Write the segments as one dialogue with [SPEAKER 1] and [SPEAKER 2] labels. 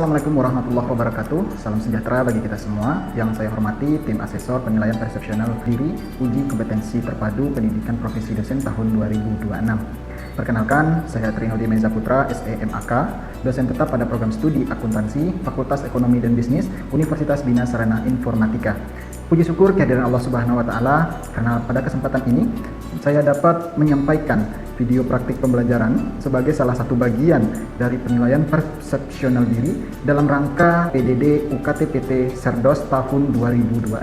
[SPEAKER 1] Assalamualaikum warahmatullahi wabarakatuh. Salam sejahtera bagi kita semua. Yang saya hormati tim asesor penilaian persepsional diri uji kompetensi terpadu pendidikan profesi dosen tahun 2026. Perkenalkan, saya Trinodi Meza Putra, SEMAK, dosen tetap pada program studi akuntansi, Fakultas Ekonomi dan Bisnis, Universitas Bina Sarana Informatika. Puji syukur kehadiran Allah Subhanahu wa Ta'ala, karena pada kesempatan ini saya dapat menyampaikan video praktik pembelajaran sebagai salah satu bagian dari penilaian persepsional diri dalam rangka PDD UKT-PT Serdos tahun 2026.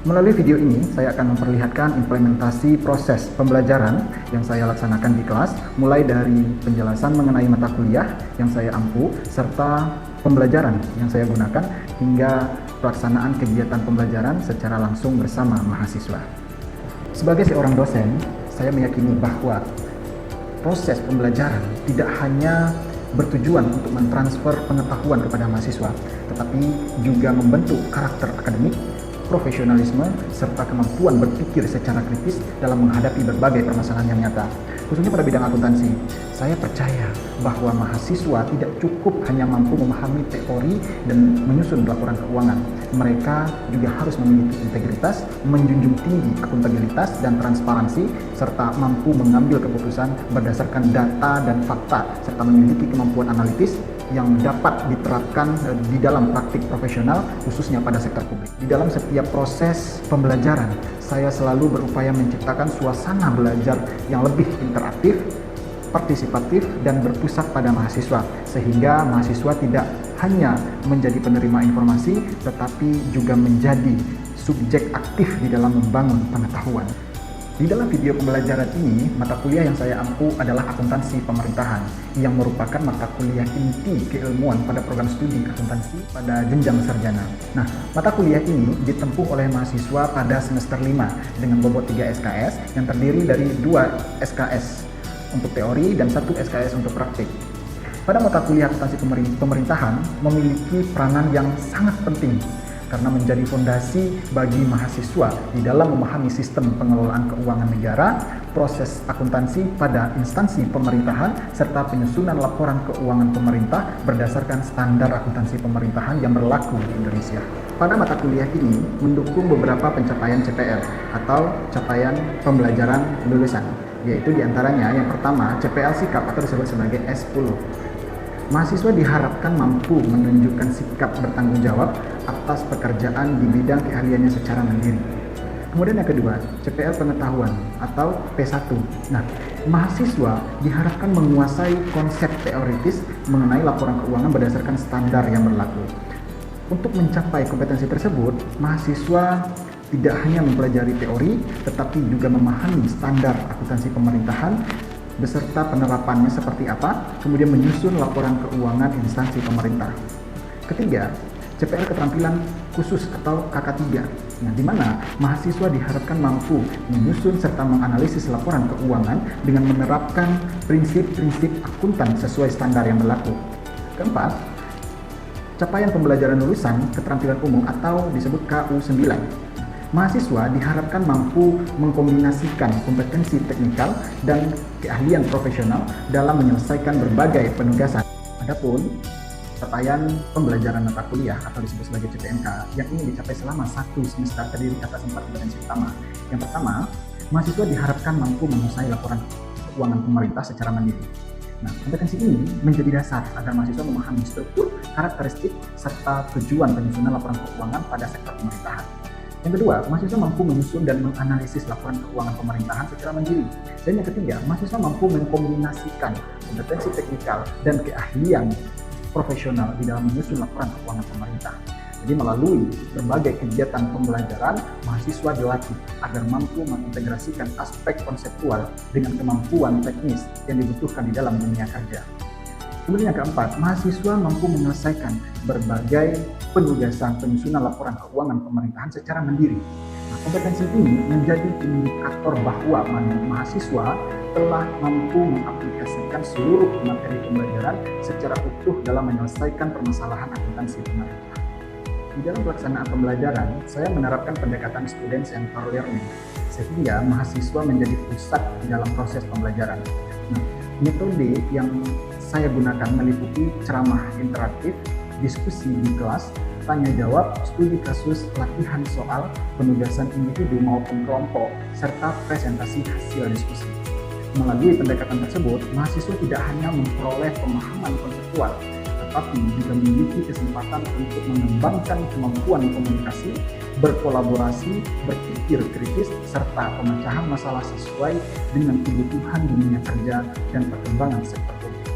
[SPEAKER 1] Melalui video ini, saya akan memperlihatkan implementasi proses pembelajaran yang saya laksanakan di kelas, mulai dari penjelasan mengenai mata kuliah yang saya ampu, serta pembelajaran yang saya gunakan, hingga pelaksanaan kegiatan pembelajaran secara langsung bersama mahasiswa. Sebagai seorang dosen, saya meyakini bahwa proses pembelajaran tidak hanya bertujuan untuk mentransfer pengetahuan kepada mahasiswa, tetapi juga membentuk karakter akademik, profesionalisme, serta kemampuan berpikir secara kritis dalam menghadapi berbagai permasalahan yang nyata. Khususnya pada bidang akuntansi, saya percaya bahwa mahasiswa tidak cukup hanya mampu memahami teori dan menyusun laporan keuangan. Mereka juga harus memiliki integritas, menjunjung tinggi akuntabilitas dan transparansi, serta mampu mengambil keputusan berdasarkan data dan fakta, serta memiliki kemampuan analitis yang dapat diterapkan di dalam praktik profesional, khususnya pada sektor publik. Di dalam setiap proses pembelajaran, saya selalu berupaya menciptakan suasana belajar yang lebih interaktif, partisipatif, dan berpusat pada mahasiswa, sehingga mahasiswa tidak hanya menjadi penerima informasi, tetapi juga menjadi subjek aktif di dalam membangun pengetahuan. Di dalam video pembelajaran ini, mata kuliah yang saya ampu adalah akuntansi pemerintahan, yang merupakan mata kuliah inti keilmuan pada program studi akuntansi pada jenjang sarjana. Nah, mata kuliah ini ditempuh oleh mahasiswa pada semester 5 dengan bobot 3 SKS yang terdiri dari 2 SKS untuk teori dan 1 SKS untuk praktik. Pada mata kuliah akuntansi pemerintahan memiliki peranan yang sangat penting karena menjadi fondasi bagi mahasiswa di dalam memahami sistem pengelolaan keuangan negara, proses akuntansi pada instansi pemerintahan, serta penyusunan laporan keuangan pemerintah berdasarkan standar akuntansi pemerintahan yang berlaku di Indonesia. Pada mata kuliah ini mendukung beberapa pencapaian CPL atau capaian pembelajaran lulusan, yaitu diantaranya yang pertama CPL Sikap atau disebut sebagai S10. Mahasiswa diharapkan mampu menunjukkan sikap bertanggung jawab atas pekerjaan di bidang keahliannya secara mandiri. Kemudian yang kedua, CPL Pengetahuan atau P1. Nah, mahasiswa diharapkan menguasai konsep teoritis mengenai laporan keuangan berdasarkan standar yang berlaku. Untuk mencapai kompetensi tersebut, mahasiswa tidak hanya mempelajari teori, tetapi juga memahami standar akuntansi pemerintahan beserta penerapannya seperti apa, kemudian menyusun laporan keuangan instansi pemerintah. Ketiga, CPL Keterampilan Khusus atau KK3, di mana mahasiswa diharapkan mampu menyusun serta menganalisis laporan keuangan dengan menerapkan prinsip-prinsip akuntan sesuai standar yang berlaku. Keempat, capaian pembelajaran lulusan keterampilan umum atau disebut KU9. Mahasiswa diharapkan mampu mengkombinasikan kompetensi teknikal dan keahlian profesional dalam menyelesaikan berbagai penugasan. Adapun capaian pembelajaran mata kuliah atau disebut sebagai CPMK yang ingin dicapai selama 1 semester terdiri atas 4 kompetensi utama. Yang pertama, mahasiswa diharapkan mampu menguasai laporan keuangan pemerintah secara mandiri. Nah, kompetensi ini menjadi dasar agar mahasiswa memahami struktur, karakteristik, serta tujuan penyusunan laporan keuangan pada sektor pemerintahan. Yang kedua, mahasiswa mampu menyusun dan menganalisis laporan keuangan pemerintahan secara mandiri. Dan yang ketiga, mahasiswa mampu mengkombinasikan kompetensi teknikal dan keahlian profesional di dalam menyusun laporan keuangan pemerintah. Jadi melalui berbagai kegiatan pembelajaran, mahasiswa dilatih agar mampu mengintegrasikan aspek konseptual dengan kemampuan teknis yang dibutuhkan di dalam dunia kerja. Kemudian yang keempat, mahasiswa mampu menyelesaikan berbagai penugasan penyusunan laporan keuangan pemerintahan secara mandiri. Nah, kompetensi ini menjadi indikator bahwa mahasiswa telah mampu mengaplikasikan seluruh materi pembelajaran secara utuh dalam menyelesaikan permasalahan akuntansi pemerintah. Di dalam pelaksanaan pembelajaran, saya menerapkan pendekatan student centered learning, sehingga mahasiswa menjadi pusat di dalam proses pembelajaran. Nah, metode yang saya gunakan meliputi ceramah interaktif, diskusi di kelas, tanya jawab, studi kasus, latihan soal, penugasan individu maupun kelompok, serta presentasi hasil diskusi. Melalui pendekatan tersebut, mahasiswa tidak hanya memperoleh pemahaman konseptual, tetapi juga memiliki kesempatan untuk mengembangkan kemampuan komunikasi, berkolaborasi, berpikir kritis, serta pemecahan masalah sesuai dengan kebutuhan dunia kerja dan perkembangan sektor politik.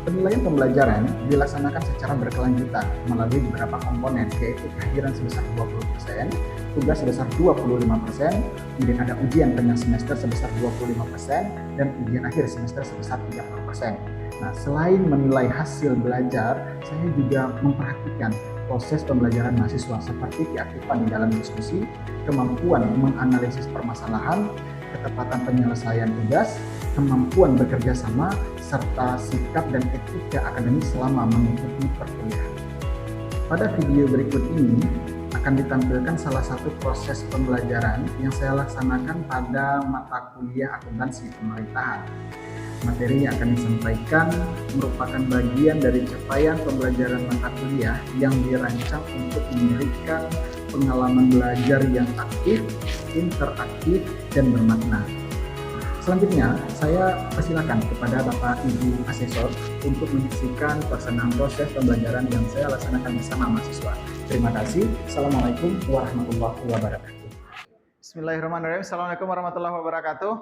[SPEAKER 1] Penilaian pembelajaran dilaksanakan secara berkelanjutan melalui beberapa komponen, yaitu kehadiran sebesar 20%, tugas sebesar 25%, kemudian ada ujian tengah semester sebesar 25%, dan ujian akhir semester sebesar 30%. Nah, selain menilai hasil belajar, saya juga memperhatikan proses pembelajaran mahasiswa seperti keaktifan di dalam diskusi, kemampuan menganalisis permasalahan, ketepatan penyelesaian tugas, kemampuan bekerja sama, serta sikap dan etika akademis selama mengikuti perkuliahan. Pada video berikut ini akan ditampilkan salah satu proses pembelajaran yang saya laksanakan pada mata kuliah akuntansi pemerintahan. Materi yang akan disampaikan merupakan bagian dari capaian pembelajaran mata kuliah yang dirancang untuk memberikan pengalaman belajar yang aktif, interaktif, dan bermakna. Selanjutnya, saya persilakan kepada Bapak Ibu Asesor untuk menyaksikan pelaksanaan proses pembelajaran yang saya laksanakan bersama mahasiswa. Terima kasih. Assalamualaikum warahmatullahi wabarakatuh. Bismillahirrahmanirrahim. Assalamualaikum warahmatullahi wabarakatuh.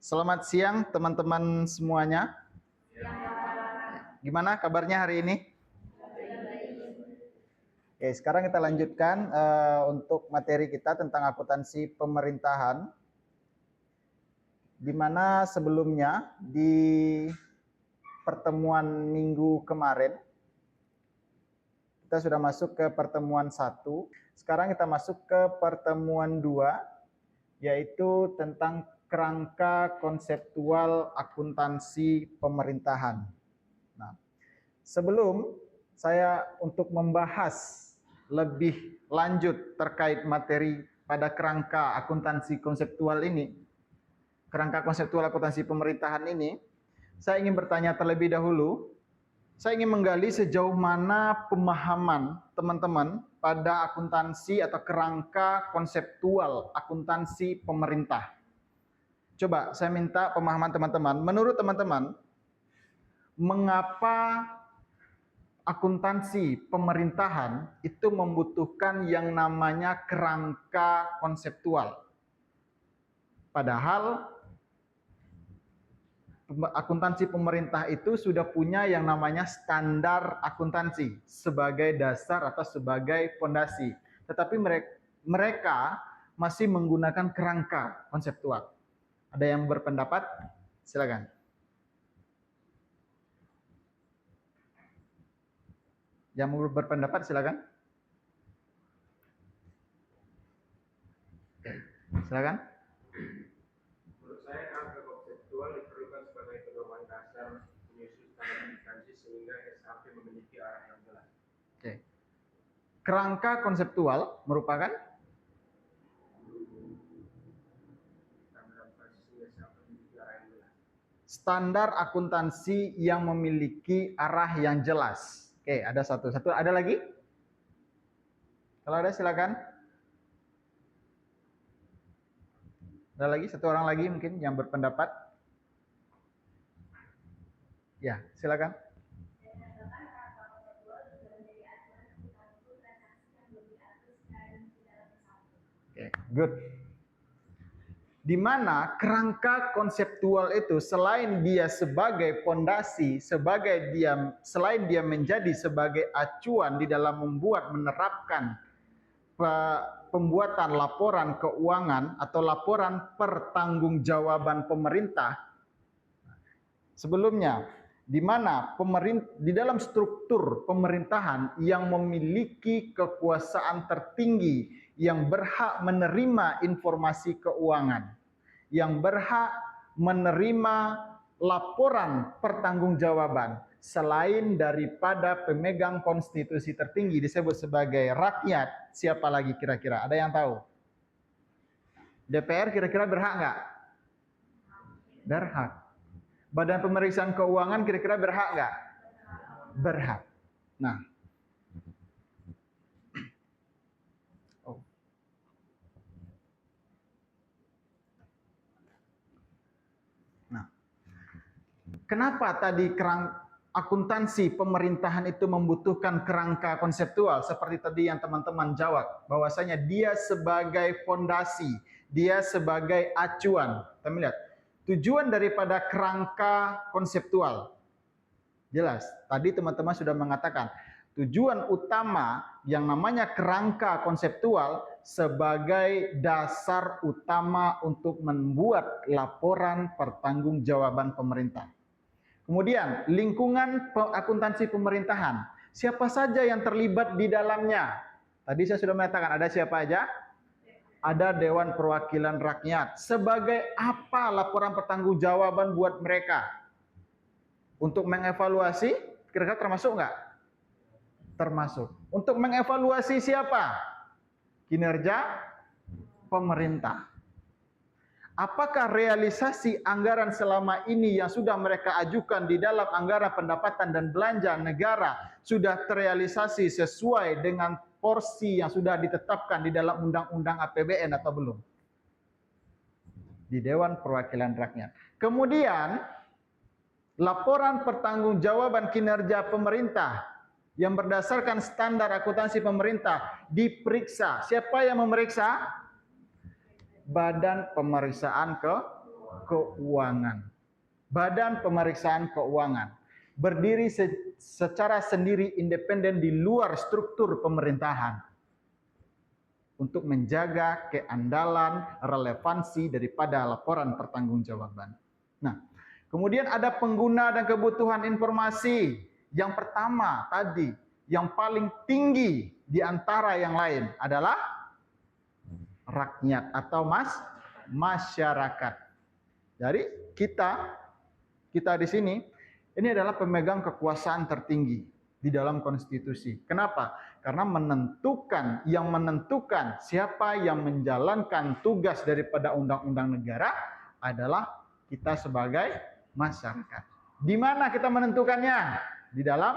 [SPEAKER 1] Selamat siang teman-teman semuanya. Gimana kabarnya hari ini? Oke, sekarang kita lanjutkan untuk materi kita tentang akuntansi pemerintahan. Di mana sebelumnya di pertemuan minggu kemarin kita sudah masuk ke pertemuan 1. Sekarang kita masuk ke pertemuan 2, yaitu tentang kerangka konseptual akuntansi pemerintahan. Nah, sebelum saya untuk membahas lebih lanjut terkait materi pada kerangka akuntansi konseptual ini, kerangka konseptual akuntansi pemerintahan ini, saya ingin bertanya terlebih dahulu, saya ingin menggali sejauh mana pemahaman teman-teman pada akuntansi atau kerangka konseptual akuntansi pemerintah. Coba saya minta pemahaman teman-teman. Menurut teman-teman, mengapa akuntansi pemerintahan itu membutuhkan yang namanya kerangka konseptual? Padahal akuntansi pemerintah itu sudah punya yang namanya standar akuntansi sebagai dasar atau sebagai fondasi. Tetapi mereka masih menggunakan kerangka konseptual. Ada yang berpendapat? Silakan. Yang mau berpendapat silakan. Silakan.
[SPEAKER 2] Menurut saya kerangka konseptual diperlukan sebagai pedoman dasar menyusun standar akuntansi sehingga SAP memiliki arah yang jelas.
[SPEAKER 1] Oke. Kerangka konseptual merupakan standar akuntansi yang memiliki arah yang jelas. Oke, ada satu. Ada lagi? Kalau ada silakan. Ada lagi? Satu orang lagi mungkin yang berpendapat? Ya, silakan. Oke, good. Di mana kerangka konseptual itu selain dia sebagai fondasi, selain dia menjadi sebagai acuan di dalam menerapkan pembuatan laporan keuangan atau laporan pertanggungjawaban pemerintah. Sebelumnya, di mana di dalam struktur pemerintahan yang memiliki kekuasaan tertinggi, yang berhak menerima informasi keuangan, yang berhak menerima laporan pertanggungjawaban, selain daripada pemegang konstitusi tertinggi disebut sebagai rakyat, siapa lagi kira-kira? Ada yang tahu? DPR kira-kira berhak nggak? Berhak. Badan Pemeriksaan Keuangan kira-kira berhak nggak? Berhak. Nah, oh. Nah, kenapa tadi akuntansi pemerintahan itu membutuhkan kerangka konseptual seperti tadi yang teman-teman jawab, bahwasanya dia sebagai fondasi, dia sebagai acuan. Kita melihat tujuan daripada kerangka konseptual. Jelas, tadi teman-teman sudah mengatakan tujuan utama yang namanya kerangka konseptual sebagai dasar utama untuk membuat laporan pertanggungjawaban pemerintah. Kemudian, lingkungan akuntansi pemerintahan. Siapa saja yang terlibat di dalamnya? Tadi saya sudah mengatakan, ada siapa aja? Ada Dewan Perwakilan Rakyat. Sebagai apa laporan pertanggungjawaban buat mereka? Untuk mengevaluasi, kira-kira termasuk nggak? Termasuk. Untuk mengevaluasi siapa? Kinerja pemerintah. Apakah realisasi anggaran selama ini yang sudah mereka ajukan di dalam anggaran pendapatan dan belanja negara sudah terrealisasi sesuai dengan porsi yang sudah ditetapkan di dalam Undang-Undang APBN atau belum? Di Dewan Perwakilan Rakyat. Kemudian, laporan pertanggungjawaban kinerja pemerintah yang berdasarkan standar akuntansi pemerintah diperiksa. Siapa yang memeriksa? Badan Pemeriksaan Keuangan. Badan Pemeriksaan Keuangan berdiri secara sendiri independen di luar struktur pemerintahan untuk menjaga keandalan, relevansi daripada laporan pertanggungjawaban. Nah, kemudian ada pengguna dan kebutuhan informasi. Yang pertama tadi, yang paling tinggi di antara yang lain adalah rakyat atau masyarakat. Jadi kita di sini ini adalah pemegang kekuasaan tertinggi di dalam konstitusi. Kenapa? Karena yang menentukan siapa yang menjalankan tugas daripada undang-undang negara adalah kita sebagai masyarakat. Di mana kita menentukannya? Di dalam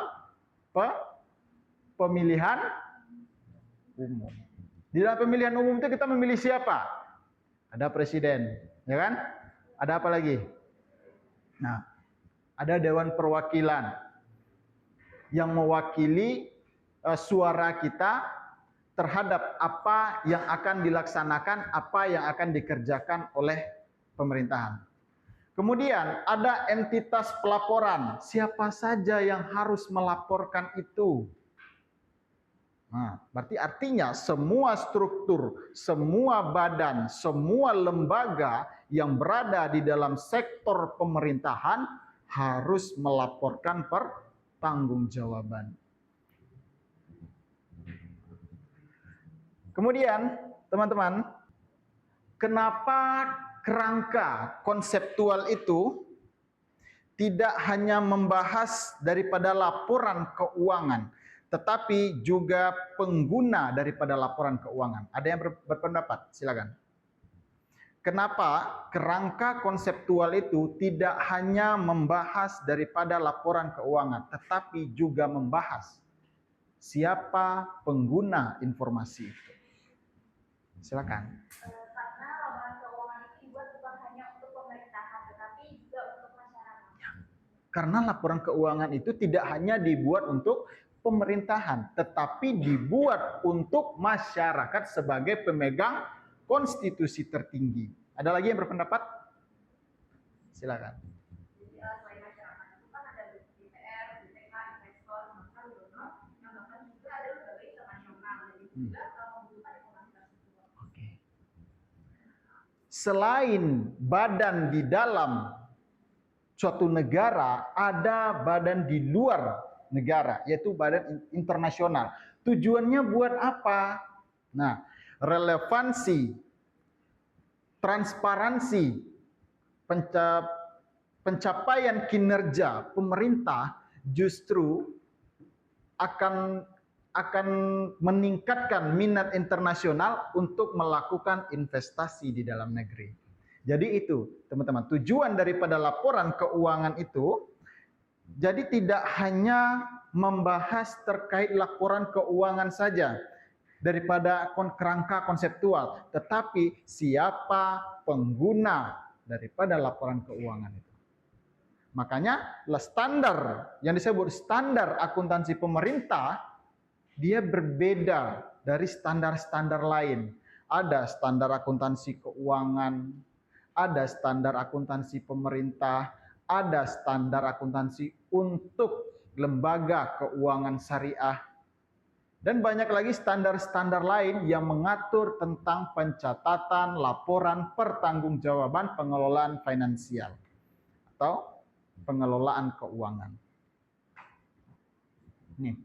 [SPEAKER 1] pemilihan umum. Di dalam pemilihan umum itu kita memilih siapa? Ada presiden, ya kan? Ada apa lagi? Nah, ada Dewan Perwakilan yang mewakili suara kita terhadap apa yang akan dilaksanakan, apa yang akan dikerjakan oleh pemerintahan. Kemudian ada entitas pelaporan. Siapa saja yang harus melaporkan itu? Nah, berarti artinya semua struktur, semua badan, semua lembaga yang berada di dalam sektor pemerintahan harus melaporkan pertanggungjawaban. Kemudian, teman-teman, kenapa kerangka konseptual itu tidak hanya membahas daripada laporan keuangan, tetapi juga pengguna daripada laporan keuangan? Ada yang berpendapat? Silakan. Kenapa kerangka konseptual itu tidak hanya membahas daripada laporan keuangan, tetapi juga membahas siapa pengguna informasi itu? Silakan.
[SPEAKER 3] Karena laporan keuangan itu dibuat bukan hanya untuk pemerintahan, tetapi juga untuk masyarakat.
[SPEAKER 1] Karena laporan keuangan itu tidak hanya dibuat untuk pemerintahan, tetapi dibuat untuk masyarakat sebagai pemegang konstitusi tertinggi. Ada lagi yang berpendapat? Silakan.
[SPEAKER 3] Jadi selain masyarakat itu kan ada DPR, BPK, investor, bahkan donor, yang bahkan juga ada lembaga internasional dan juga membutuhkan informasi tersebut.
[SPEAKER 1] Oke. Selain badan di dalam suatu negara, ada badan di luar negara, yaitu badan internasional. Tujuannya buat apa? Nah, relevansi, transparansi, pencapaian kinerja pemerintah justru akan meningkatkan minat internasional untuk melakukan investasi di dalam negeri. Jadi itu, teman-teman, tujuan daripada laporan keuangan itu, jadi tidak hanya membahas terkait laporan keuangan saja daripada kerangka konseptual, tetapi siapa pengguna daripada laporan keuangan itu. Makanya standar yang disebut standar akuntansi pemerintah, dia berbeda dari standar-standar lain. Ada standar akuntansi keuangan, ada standar akuntansi pemerintah, ada standar akuntansi untuk lembaga keuangan syariah, dan banyak lagi standar-standar lain yang mengatur tentang pencatatan laporan pertanggungjawaban pengelolaan finansial atau pengelolaan keuangan. Nih,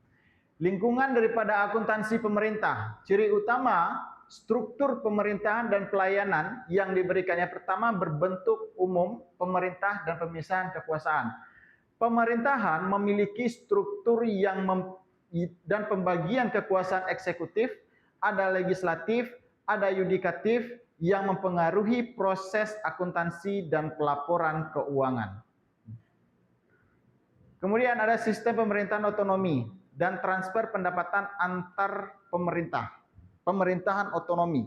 [SPEAKER 1] lingkungan daripada akuntansi pemerintah. Ciri utama struktur pemerintahan dan pelayanan yang diberikannya pertama berbentuk umum, pemerintah dan pemisahan kekuasaan. Pemerintahan memiliki struktur yang dan pembagian kekuasaan eksekutif, ada legislatif, ada yudikatif yang mempengaruhi proses akuntansi dan pelaporan keuangan. Kemudian ada sistem pemerintahan otonomi dan transfer pendapatan antar pemerintah. Pemerintahan otonomi.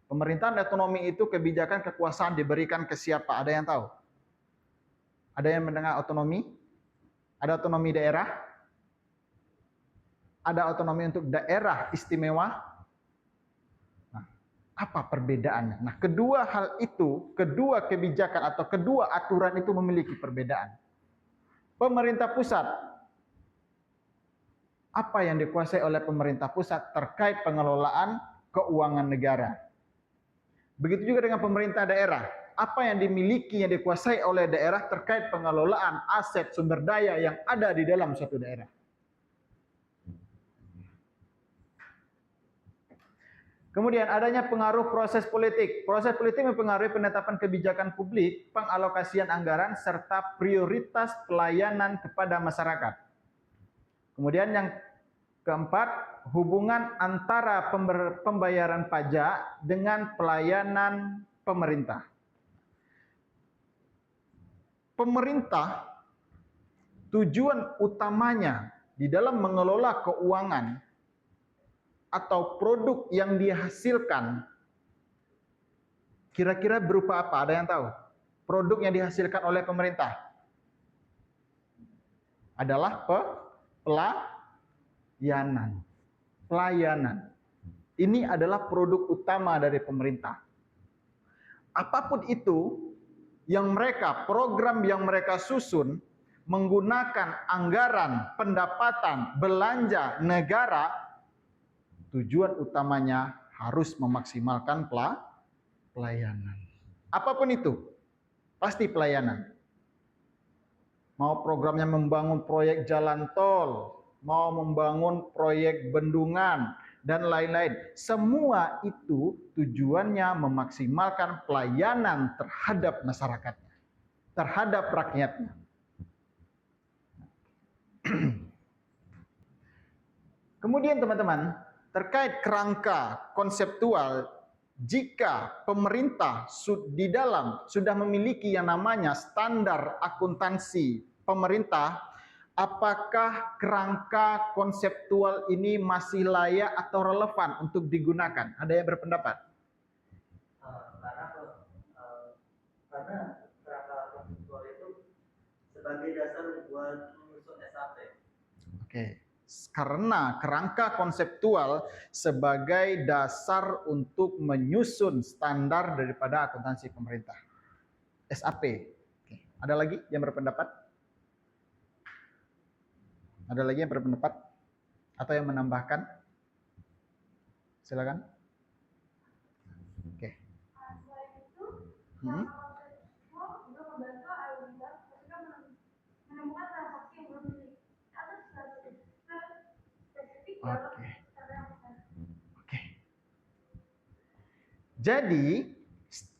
[SPEAKER 1] Pemerintahan otonomi itu kebijakan kekuasaan diberikan ke siapa? Ada yang tahu? Ada yang mendengar otonomi? Ada otonomi daerah? Ada otonomi untuk daerah istimewa? Nah, apa perbedaannya? Nah, kedua hal itu, kedua kebijakan atau kedua aturan itu memiliki perbedaan. Pemerintah pusat, apa yang dikuasai oleh pemerintah pusat terkait pengelolaan keuangan negara. Begitu juga dengan pemerintah daerah, apa yang dimiliki, yang dikuasai oleh daerah terkait pengelolaan aset sumber daya yang ada di dalam suatu daerah. Kemudian adanya pengaruh proses politik. Proses politik mempengaruhi penetapan kebijakan publik, pengalokasian anggaran, serta prioritas pelayanan kepada masyarakat. Kemudian yang keempat, hubungan antara pembayaran pajak dengan pelayanan pemerintah. Pemerintah, tujuan utamanya di dalam mengelola keuangan atau produk yang dihasilkan, kira-kira berupa apa? Ada yang tahu? Produk yang dihasilkan oleh pemerintah adalah pelayanan. Pelayanan. Ini adalah produk utama dari pemerintah. Apapun itu yang program yang mereka susun menggunakan anggaran, pendapatan, belanja negara, tujuan utamanya harus memaksimalkan pelayanan. Apapun itu, pasti pelayanan. Mau programnya membangun proyek jalan tol, mau membangun proyek bendungan, dan lain-lain. Semua itu tujuannya memaksimalkan pelayanan terhadap masyarakatnya, terhadap rakyatnya. Kemudian teman-teman, terkait kerangka konseptual, jika pemerintah di dalam sudah memiliki yang namanya standar akuntansi pemerintah, apakah kerangka konseptual ini masih layak atau relevan untuk digunakan? Ada yang berpendapat?
[SPEAKER 4] Karena kerangka konseptual itu sebagai dasar buat menyusun SAP.
[SPEAKER 1] Oke. Karena kerangka konseptual sebagai dasar untuk menyusun standar daripada akuntansi pemerintah. SAP. Oke. Ada lagi yang berpendapat? Ada lagi yang berpendapat? Atau yang menambahkan? Silakan. Oke.
[SPEAKER 3] Selain itu, juga membantu auditor ketika menemukan transaksi yang belum atau spesifik dalam
[SPEAKER 1] Oke. Jadi,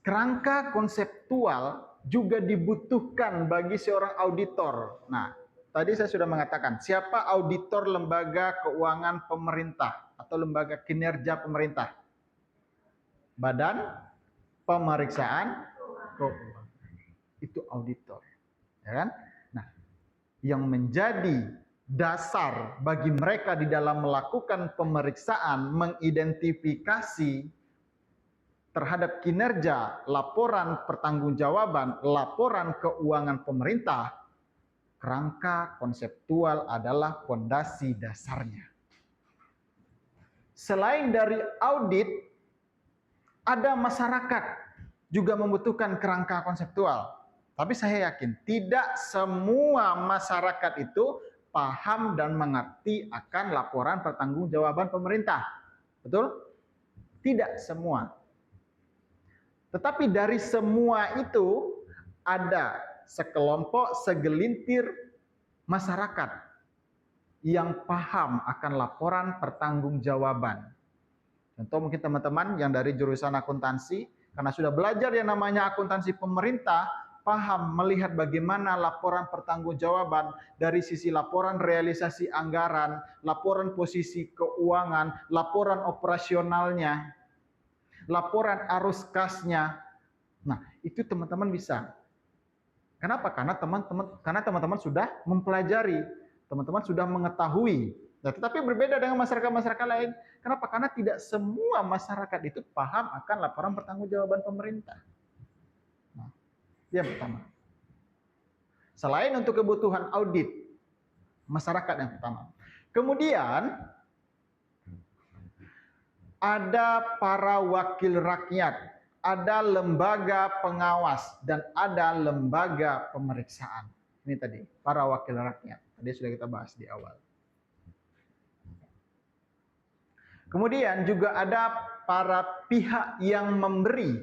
[SPEAKER 1] kerangka konseptual juga dibutuhkan bagi seorang auditor. Nah, tadi saya sudah mengatakan, siapa auditor lembaga keuangan pemerintah atau lembaga kinerja pemerintah? Badan Pemeriksaan keuangan. Itu auditor, ya kan? Nah, yang menjadi dasar bagi mereka di dalam melakukan pemeriksaan, mengidentifikasi terhadap kinerja, laporan pertanggungjawaban, laporan keuangan pemerintah, kerangka konseptual adalah fondasi dasarnya. Selain dari audit, ada masyarakat juga membutuhkan kerangka konseptual. Tapi saya yakin tidak semua masyarakat itu paham dan mengerti akan laporan pertanggungjawaban pemerintah. Betul? Tidak semua. Tetapi dari semua itu ada sekelompok, segelintir masyarakat yang paham akan laporan pertanggungjawaban. Contoh mungkin teman-teman yang dari jurusan akuntansi, karena sudah belajar yang namanya akuntansi pemerintah, paham melihat bagaimana laporan pertanggungjawaban dari sisi laporan realisasi anggaran, laporan posisi keuangan, laporan operasionalnya, laporan arus kasnya. Nah, itu teman-teman bisa. Kenapa? Karena teman-teman sudah mempelajari, teman-teman sudah mengetahui. Nah, tetapi berbeda dengan masyarakat-masyarakat lain. Kenapa? Karena tidak semua masyarakat itu paham akan laporan pertanggungjawaban pemerintah. Nah, itu yang pertama. Selain untuk kebutuhan audit, masyarakat yang pertama. Kemudian, ada para wakil rakyat, ada lembaga pengawas, dan ada lembaga pemeriksaan. Ini tadi, para wakil rakyat. Tadi sudah kita bahas di awal. Kemudian juga ada para pihak yang memberi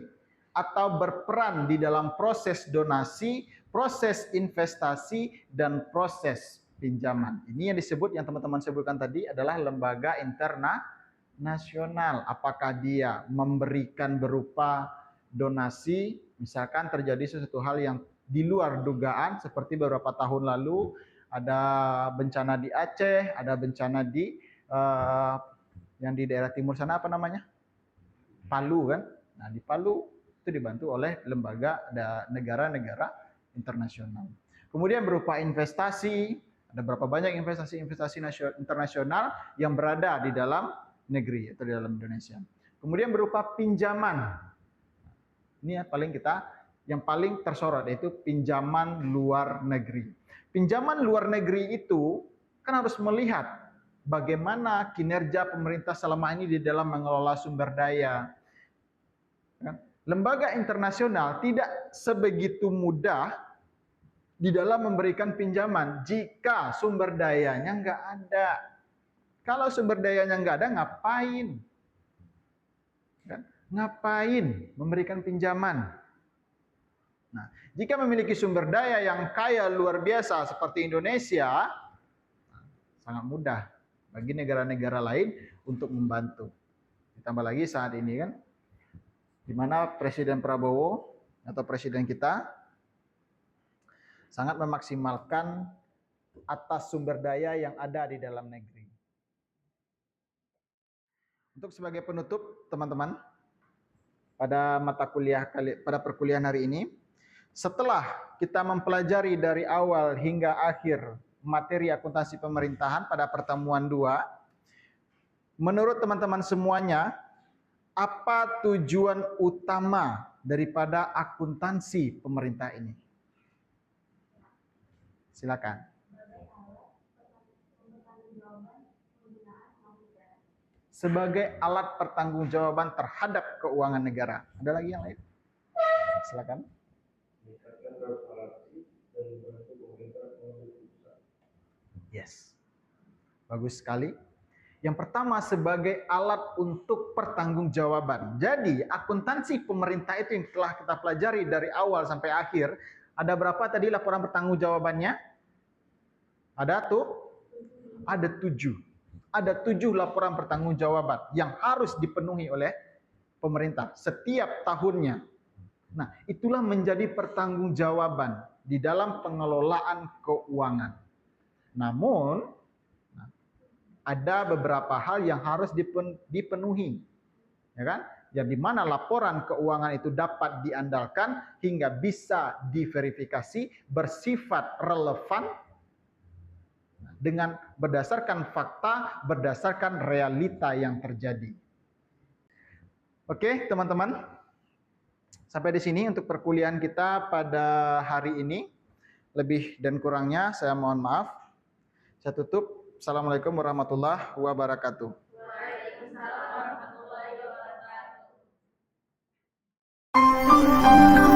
[SPEAKER 1] atau berperan di dalam proses donasi, proses investasi, dan proses pinjaman. Ini yang disebut, yang teman-teman sebutkan tadi adalah lembaga internasional. Apakah dia memberikan berupa donasi, misalkan terjadi sesuatu hal yang di luar dugaan, seperti beberapa tahun lalu ada bencana di Aceh, ada bencana di yang di daerah timur sana apa namanya? Palu kan? Nah, di Palu itu dibantu oleh lembaga negara-negara internasional. Kemudian berupa investasi, ada berapa banyak investasi internasional yang berada di dalam negeri atau di dalam Indonesia. Kemudian berupa pinjaman. Ini yang paling tersorot, yaitu pinjaman luar negeri. Pinjaman luar negeri itu kan harus melihat bagaimana kinerja pemerintah selama ini di dalam mengelola sumber daya. Lembaga internasional tidak sebegitu mudah di dalam memberikan pinjaman jika sumber dayanya nggak ada. Kalau sumber dayanya nggak ada, ngapain? Ngapain memberikan pinjaman? Nah, jika memiliki sumber daya yang kaya luar biasa seperti Indonesia, sangat mudah bagi negara-negara lain untuk membantu. Ditambah lagi saat ini kan, di mana Presiden Prabowo atau Presiden kita sangat memaksimalkan atas sumber daya yang ada di dalam negeri. Untuk sebagai penutup, teman-teman, pada perkuliahan hari ini, setelah kita mempelajari dari awal hingga akhir materi akuntansi pemerintahan pada pertemuan 2, menurut teman-teman semuanya, apa tujuan utama daripada akuntansi pemerintah ini? Silakan. Sebagai alat pertanggungjawaban terhadap keuangan negara. Ada lagi yang lain? Silakan.
[SPEAKER 2] Meningkatkan transparansi dan membantu pemerintah mengambil keputusan.
[SPEAKER 1] Yes. Bagus sekali. Yang pertama sebagai alat untuk pertanggungjawaban. Jadi akuntansi pemerintah itu yang telah kita pelajari dari awal sampai akhir. Ada berapa tadi laporan pertanggungjawabannya? Ada 7. Ada 7 laporan pertanggungjawaban yang harus dipenuhi oleh pemerintah setiap tahunnya. Nah, itulah menjadi pertanggungjawaban di dalam pengelolaan keuangan. Namun, ada beberapa hal yang harus dipenuhi, ya kan? yang dimana laporan keuangan itu dapat diandalkan hingga bisa diverifikasi, bersifat relevan dengan berdasarkan fakta, berdasarkan realita yang terjadi. Oke, teman-teman. Sampai di sini untuk perkuliahan kita pada hari ini. Lebih dan kurangnya saya mohon maaf. Saya tutup. Assalamualaikum warahmatullahi wabarakatuh.
[SPEAKER 3] Waalaikumsalam warahmatullahi wabarakatuh.